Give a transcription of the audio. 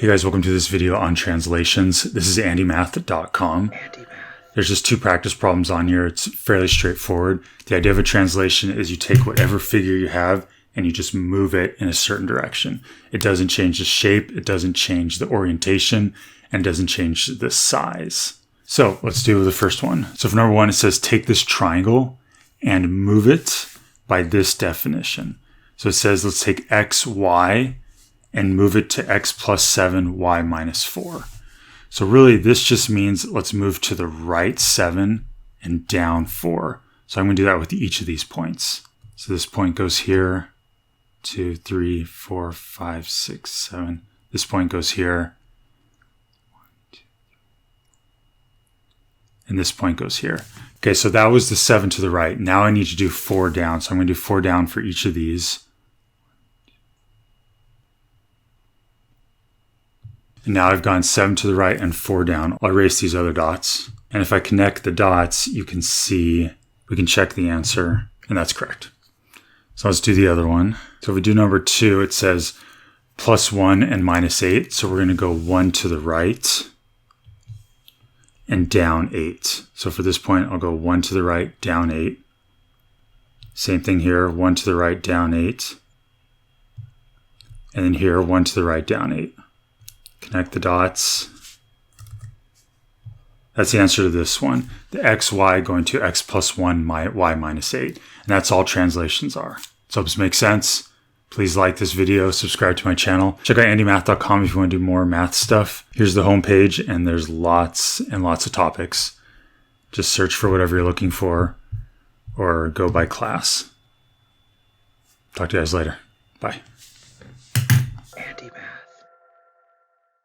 Hey guys, welcome to this video on translations. This is andymath.com. There's just two practice problems on here. It's fairly straightforward. The idea of a translation is you take whatever figure you have and you just move it in a certain direction. It doesn't change the shape, it doesn't change the orientation, and it doesn't change the size. So let's do the first one. So for number one, it says take this triangle and move it by this definition. So it says let's take x, y, and move it to x plus 7, y minus 4. So really this just means let's move to the right 7 and down 4. So I'm going to do that with each of these points. So this point goes here, 2, 3, 4, 5, 6, 7. This point goes here. 1, 2, 3. And this point goes here. Okay, so that was the 7 to the right. Now I need to do 4 down. So I'm going to do 4 down for each of these. And now I've gone 7 to the right and 4 down. I'll erase these other dots. And if I connect the dots, you can see, we can check the answer, and that's correct. So let's do the other one. So if we do number 2, it says plus 1 and minus 8. So we're going to go 1 to the right and down 8. So for this point, I'll go 1 to the right, down 8. Same thing here, 1 to the right, down 8. And then here, 1 to the right, down 8. Connect the dots. That's the answer to this one. The x, y going to x plus 1, y minus 8. And that's all translations are. So hope this makes sense. Please like this video, subscribe to my channel. Check out andymath.com if you want to do more math stuff. Here's the homepage, and there's lots and lots of topics. Just search for whatever you're looking for or go by class. Talk to you guys later. Bye.